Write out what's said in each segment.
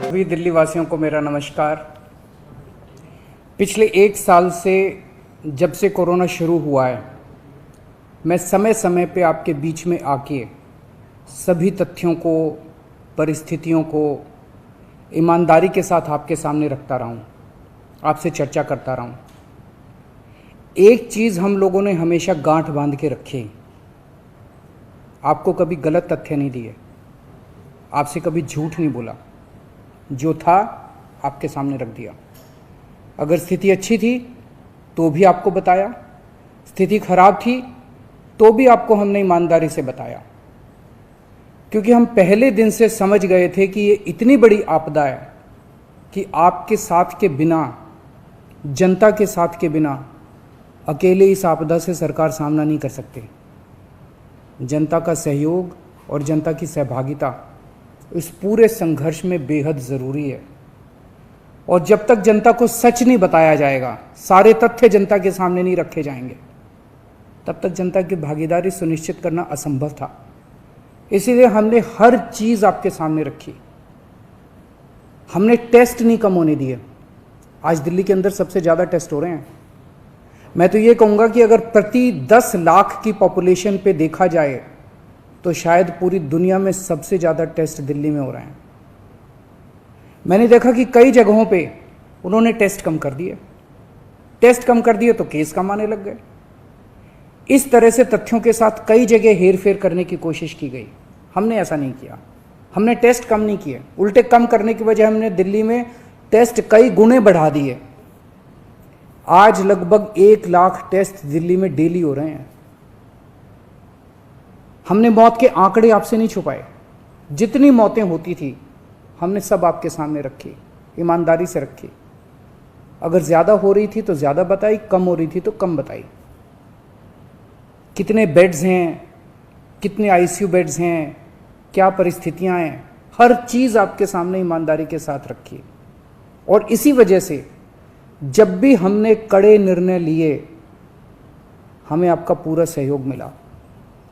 सभी दिल्ली वासियों को मेरा नमस्कार। पिछले 1 साल से जब से कोरोना शुरू हुआ है, मैं समय समय पे आपके बीच में आके सभी तथ्यों को, परिस्थितियों को ईमानदारी के साथ आपके सामने रखता रहा हूँ, आपसे चर्चा करता रहा हूँ। एक चीज़ हम लोगों ने हमेशा गांठ बांध के रखी, आपको कभी गलत तथ्य नहीं दिए, आपसे कभी झूठ नहीं बोला, जो था आपके सामने रख दिया। अगर स्थिति अच्छी थी तो भी आपको बताया, स्थिति खराब थी तो भी आपको हमने ईमानदारी से बताया, क्योंकि हम पहले दिन से समझ गए थे कि ये इतनी बड़ी आपदा है कि आपके साथ के बिना, जनता के साथ के बिना अकेले इस आपदा से सरकार सामना नहीं कर सकती। जनता का सहयोग और जनता की सहभागिता इस पूरे संघर्ष में बेहद ज़रूरी है। और जब तक जनता को सच नहीं बताया जाएगा, सारे तथ्य जनता के सामने नहीं रखे जाएंगे, तब तक जनता की भागीदारी सुनिश्चित करना असंभव था। इसीलिए हमने हर चीज़ आपके सामने रखी। हमने टेस्ट नहीं कम होने दिए। आज दिल्ली के अंदर सबसे ज़्यादा टेस्ट हो रहे हैं। मैं तो ये कहूँगा कि अगर प्रति 10 लाख की पॉपुलेशन पे देखा जाए तो शायद पूरी दुनिया में सबसे ज़्यादा टेस्ट दिल्ली में हो रहे हैं। मैंने देखा कि कई जगहों पे उन्होंने टेस्ट कम कर दिए। टेस्ट कम कर दिए तो केस कम आने लग गए। इस तरह से तथ्यों के साथ कई जगह हेरफेर करने की कोशिश की गई। हमने ऐसा नहीं किया। हमने टेस्ट कम नहीं किए, उल्टे कम करने की वजह हमने दिल्ली में टेस्ट कई गुने बढ़ा दिए। आज लगभग 1 लाख टेस्ट दिल्ली में डेली हो रहे हैं। हमने मौत के आंकड़े आपसे नहीं छुपाए। जितनी मौतें होती थी हमने सब आपके सामने रखी, ईमानदारी से रखी। अगर ज़्यादा हो रही थी तो ज़्यादा बताई, कम हो रही थी तो कम बताई। कितने बेड्स हैं, कितने आईसीयू बेड्स हैं, क्या परिस्थितियां हैं, हर चीज़ आपके सामने ईमानदारी के साथ रखी। और इसी वजह से जब भी हमने कड़े निर्णय लिए, हमें आपका पूरा सहयोग मिला,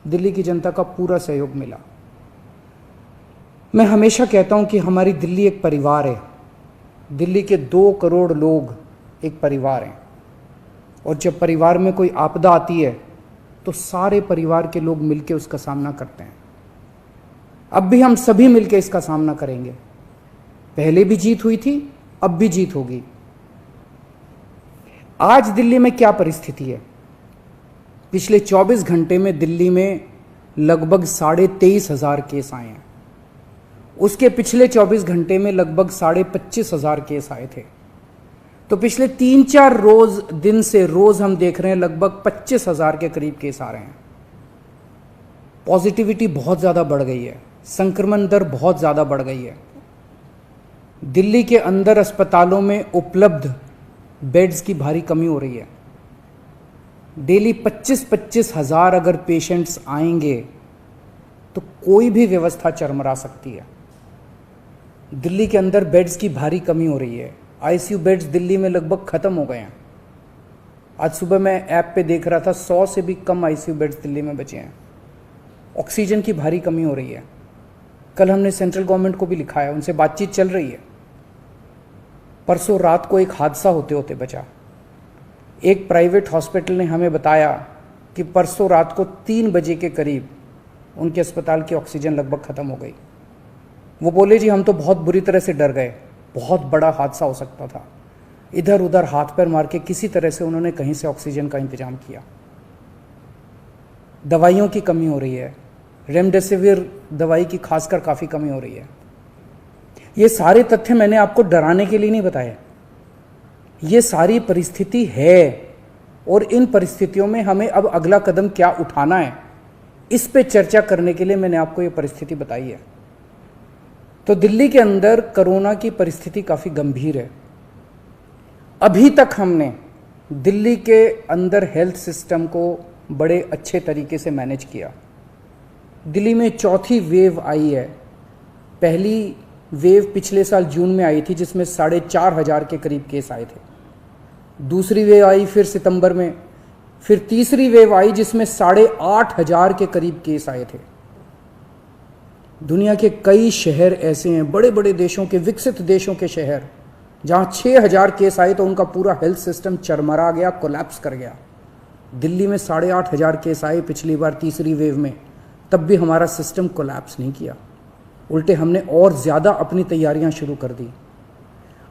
दिल्ली की जनता का पूरा सहयोग मिला। मैं हमेशा कहता हूं कि हमारी दिल्ली एक परिवार है। दिल्ली के 2 करोड़ लोग एक परिवार हैं। और जब परिवार में कोई आपदा आती है तो सारे परिवार के लोग मिलकर उसका सामना करते हैं। अब भी हम सभी मिलकर इसका सामना करेंगे। पहले भी जीत हुई थी, अब भी जीत होगी। आज दिल्ली में क्या परिस्थिति है? पिछले 24 घंटे में दिल्ली में लगभग 23,500 केस आए हैं। उसके पिछले 24 घंटे में लगभग 25,500 केस आए थे। तो पिछले 3-4 दिन से रोज हम देख रहे हैं लगभग 25,000 के करीब केस आ रहे हैं। पॉजिटिविटी बहुत ज़्यादा बढ़ गई है, संक्रमण दर बहुत ज़्यादा बढ़ गई है। दिल्ली के अंदर अस्पतालों में उपलब्ध बेड्स की भारी कमी हो रही है। डेली 25-25 हज़ार अगर पेशेंट्स आएंगे तो कोई भी व्यवस्था चरमरा सकती है। दिल्ली के अंदर बेड्स की भारी कमी हो रही है। आईसीयू बेड्स दिल्ली में लगभग ख़त्म हो गए हैं। आज सुबह मैं ऐप पे देख रहा था 100 से भी कम आईसीयू बेड्स दिल्ली में बचे हैं। ऑक्सीजन की भारी कमी हो रही है। कल हमने सेंट्रल गवर्नमेंट को भी लिखा है, उनसे बातचीत चल रही है। परसों रात को एक हादसा होते होते बचा। एक प्राइवेट हॉस्पिटल ने हमें बताया कि परसों रात को 3 बजे के करीब उनके अस्पताल की ऑक्सीजन लगभग ख़त्म हो गई। वो बोले जी हम तो बहुत बुरी तरह से डर गए, बहुत बड़ा हादसा हो सकता था। इधर उधर हाथ पैर मार के किसी तरह से उन्होंने कहीं से ऑक्सीजन का इंतजाम किया। दवाइयों की कमी हो रही है, रेमडेसिविर दवाई की खासकर काफ़ी कमी हो रही है। ये सारे तथ्य मैंने आपको डराने के लिए नहीं बताए। ये सारी परिस्थिति है और इन परिस्थितियों में हमें अब अगला कदम क्या उठाना है, इस पे चर्चा करने के लिए मैंने आपको ये परिस्थिति बताई है। तो दिल्ली के अंदर कोरोना की परिस्थिति काफ़ी गंभीर है। अभी तक हमने दिल्ली के अंदर हेल्थ सिस्टम को बड़े अच्छे तरीके से मैनेज किया। दिल्ली में 4थी वेव आई है। पहली वेव पिछले साल जून में आई थी जिसमें 4,500 के करीब केस आए थे। दूसरी वेव आई फिर सितंबर में, फिर तीसरी वेव आई जिसमें 8,500 के करीब केस आए थे। दुनिया के कई शहर ऐसे हैं, बड़े बड़े देशों के, विकसित देशों के शहर, जहाँ 6,000 केस आए तो उनका पूरा हेल्थ सिस्टम चरमरा गया, कोलैप्स कर गया। दिल्ली में 8,500 केस आए पिछली बार तीसरी वेव में, तब भी हमारा सिस्टम कोलैप्स नहीं किया, उल्टे हमने और ज़्यादा अपनी तैयारियां शुरू कर दी।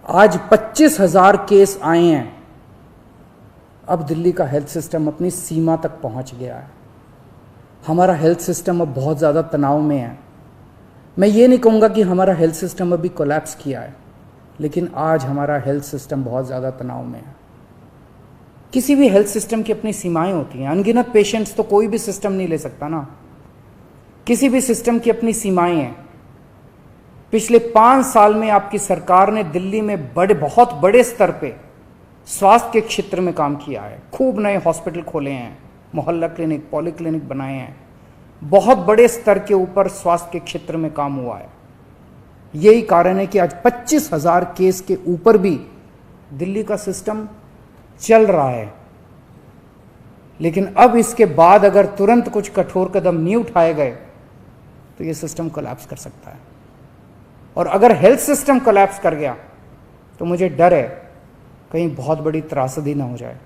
आज 25,000 केस आए हैं। अब दिल्ली का हेल्थ सिस्टम अपनी सीमा तक पहुंच गया है। हमारा हेल्थ सिस्टम अब बहुत ज़्यादा तनाव में है। मैं ये नहीं कहूँगा कि हमारा हेल्थ सिस्टम अभी कोलैप्स किया है, लेकिन आज हमारा हेल्थ सिस्टम बहुत ज़्यादा तनाव में है। किसी भी हेल्थ सिस्टम की अपनी सीमाएं होती हैं। अनगिनत पेशेंट्स तो कोई भी सिस्टम नहीं ले सकता ना। किसी भी सिस्टम की अपनी सीमाएं हैं। पिछले 5 साल में आपकी सरकार ने दिल्ली में बहुत बड़े स्तर पे स्वास्थ्य के क्षेत्र में काम किया है। खूब नए हॉस्पिटल खोले हैं, मोहल्ला क्लिनिक, पॉली क्लिनिक बनाए हैं। बहुत बड़े स्तर के ऊपर स्वास्थ्य के क्षेत्र में काम हुआ है। यही कारण है कि आज 25,000 केस के ऊपर भी दिल्ली का सिस्टम चल रहा है। लेकिन अब इसके बाद अगर तुरंत कुछ कठोर कदम नहीं उठाए गए तो ये सिस्टम कोलैप्स कर सकता है। और अगर हेल्थ सिस्टम कोलैप्स कर गया तो मुझे डर है कहीं बहुत बड़ी त्रासदी ना हो जाए।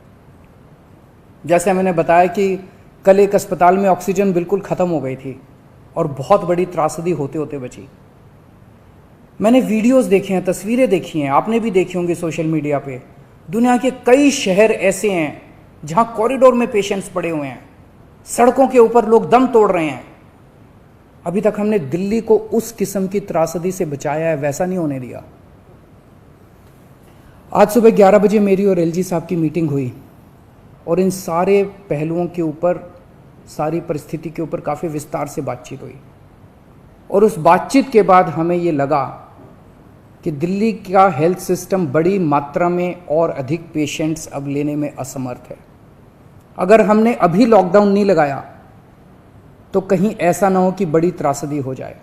जैसे मैंने बताया कि कल एक अस्पताल में ऑक्सीजन बिल्कुल ख़त्म हो गई थी और बहुत बड़ी त्रासदी होते होते बची। मैंने वीडियोस देखे हैं, तस्वीरें देखी हैं, आपने भी देखी होंगी सोशल मीडिया पे। दुनिया के कई शहर ऐसे हैं जहां कॉरिडोर में पेशेंट्स पड़े हुए हैं, सड़कों के ऊपर लोग दम तोड़ रहे हैं। अभी तक हमने दिल्ली को उस किस्म की त्रासदी से बचाया है, वैसा नहीं होने दिया। आज सुबह 11 बजे मेरी और एलजी साहब की मीटिंग हुई और इन सारे पहलुओं के ऊपर, सारी परिस्थिति के ऊपर काफ़ी विस्तार से बातचीत हुई। और उस बातचीत के बाद हमें ये लगा कि दिल्ली का हेल्थ सिस्टम बड़ी मात्रा में और अधिक पेशेंट्स अब लेने में असमर्थ है। अगर हमने अभी लॉकडाउन नहीं लगाया तो कहीं ऐसा ना हो कि बड़ी त्रासदी हो जाए।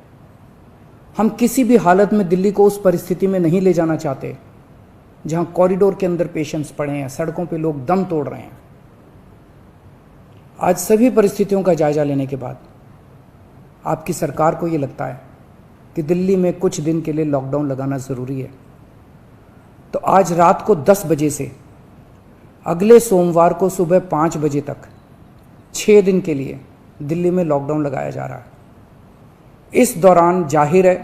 हम किसी भी हालत में दिल्ली को उस परिस्थिति में नहीं ले जाना चाहते जहां कॉरिडोर के अंदर पेशेंट्स पड़े हैं, सड़कों पे लोग दम तोड़ रहे हैं। आज सभी परिस्थितियों का जायजा लेने के बाद आपकी सरकार को ये लगता है कि दिल्ली में कुछ दिन के लिए लॉकडाउन लगाना ज़रूरी है। तो आज रात को 10 बजे से अगले सोमवार को सुबह 5 बजे तक 6 दिन के लिए दिल्ली में लॉकडाउन लगाया जा रहा है। इस दौरान जाहिर है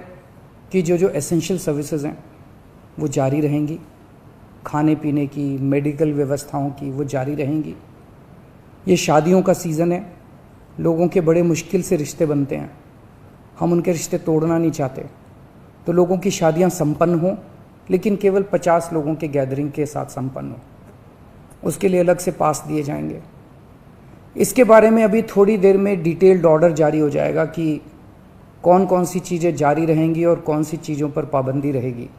कि जो एसेंशियल सर्विसेज हैं वो जारी रहेंगी, खाने पीने की, मेडिकल व्यवस्थाओं की वो जारी रहेंगी। ये शादियों का सीज़न है, लोगों के बड़े मुश्किल से रिश्ते बनते हैं, हम उनके रिश्ते तोड़ना नहीं चाहते। तो लोगों की शादियां संपन्न हों, लेकिन केवल 50 लोगों के गैदरिंग के साथ संपन्न हो। उसके लिए अलग से पास दिए जाएंगे। इसके बारे में अभी थोड़ी देर में डिटेल्ड ऑर्डर जारी हो जाएगा कि कौन कौन सी चीज़ें जारी रहेंगी और कौन सी चीज़ों पर पाबंदी रहेगी।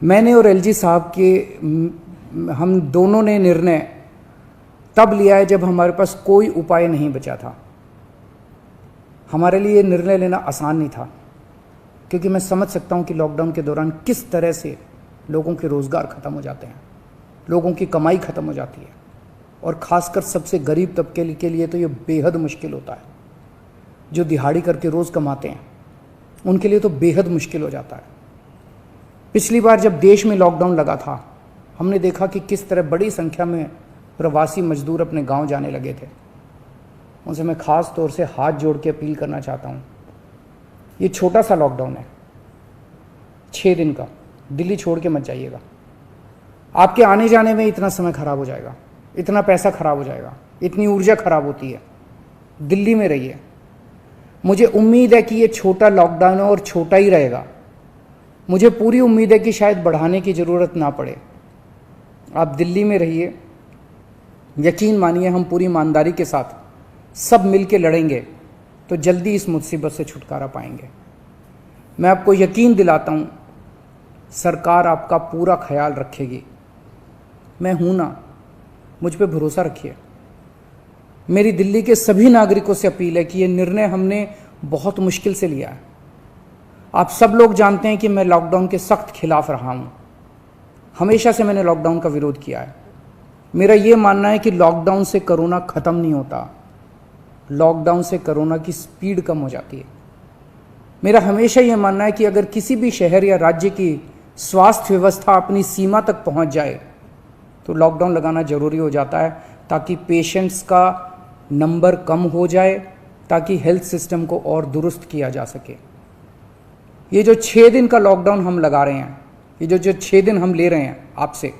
मैंने और एलजी साहब के हम दोनों ने निर्णय तब लिया है जब हमारे पास कोई उपाय नहीं बचा था। हमारे लिए ये निर्णय लेना आसान नहीं था, क्योंकि मैं समझ सकता हूँ कि लॉकडाउन के दौरान किस तरह से लोगों के रोज़गार ख़त्म हो जाते हैं, लोगों की कमाई ख़त्म हो जाती है, और ख़ासकर सबसे गरीब तबके के लिए तो ये बेहद मुश्किल होता है। जो दिहाड़ी करके रोज़ कमाते हैं उनके लिए तो बेहद मुश्किल हो जाता है। पिछली बार जब देश में लॉकडाउन लगा था, हमने देखा कि किस तरह बड़ी संख्या में प्रवासी मजदूर अपने गांव जाने लगे थे। उनसे मैं ख़ास तौर से हाथ जोड़ के अपील करना चाहता हूँ, ये छोटा सा लॉकडाउन है, 6 दिन का, दिल्ली छोड़ के मत जाइएगा। आपके आने जाने में इतना समय खराब हो जाएगा, इतना पैसा खराब हो जाएगा, इतनी ऊर्जा खराब होती है। दिल्ली में रहिए। मुझे उम्मीद है कि ये छोटा लॉकडाउन है और छोटा ही रहेगा। मुझे पूरी उम्मीद है कि शायद बढ़ाने की ज़रूरत ना पड़े। आप दिल्ली में रहिए। यकीन मानिए, हम पूरी ईमानदारी के साथ सब मिल के लड़ेंगे तो जल्दी इस मुसीबत से छुटकारा पाएंगे। मैं आपको यकीन दिलाता हूँ, सरकार आपका पूरा ख्याल रखेगी। मैं हूँ ना, मुझ पे भरोसा रखिए। मेरी दिल्ली के सभी नागरिकों से अपील है कि ये निर्णय हमने बहुत मुश्किल से लिया है। आप सब लोग जानते हैं कि मैं लॉकडाउन के सख्त खिलाफ रहा हूँ। हमेशा से मैंने लॉकडाउन का विरोध किया है। मेरा ये मानना है कि लॉकडाउन से कोरोना ख़त्म नहीं होता, लॉकडाउन से कोरोना की स्पीड कम हो जाती है। मेरा हमेशा ये मानना है कि अगर किसी भी शहर या राज्य की स्वास्थ्य व्यवस्था अपनी सीमा तक पहुंच जाए तो लॉकडाउन लगाना ज़रूरी हो जाता है, ताकि पेशेंट्स का नंबर कम हो जाए, ताकि हेल्थ सिस्टम को और दुरुस्त किया जा सके। ये जो 6 दिन का लॉकडाउन हम लगा रहे हैं, ये जो 6 दिन हम ले रहे हैं आपसे,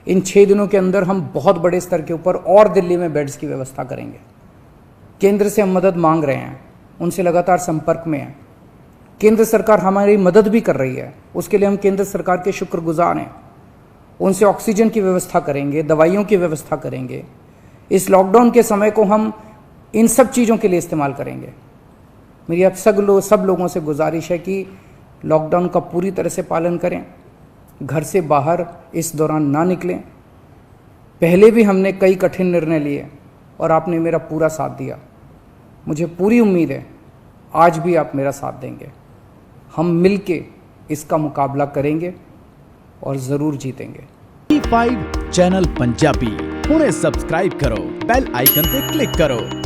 इन 6 दिनों के अंदर हम बहुत बड़े स्तर के ऊपर और दिल्ली में बेड्स की व्यवस्था करेंगे। केंद्र से हम मदद मांग रहे हैं, उनसे लगातार संपर्क में हैं। केंद्र सरकार हमारी मदद भी कर रही है, उसके लिए हम केंद्र सरकार के शुक्रगुजार हैं। उनसे ऑक्सीजन की व्यवस्था करेंगे, दवाइयों की व्यवस्था करेंगे। इस लॉकडाउन के समय को हम इन सब चीज़ों के लिए इस्तेमाल करेंगे। मेरी अब सब लोगों से गुजारिश है कि लॉकडाउन का पूरी तरह से पालन करें, घर से बाहर इस दौरान ना निकलें। पहले भी हमने कई कठिन निर्णय लिए और आपने मेरा पूरा साथ दिया। मुझे पूरी उम्मीद है आज भी आप मेरा साथ देंगे। हम मिलके इसका मुकाबला करेंगे और ज़रूर जीतेंगे। T5 चैनल पंजाबी हुणे सब्सक्राइब करो, बेल आइकन पे क्लिक करो।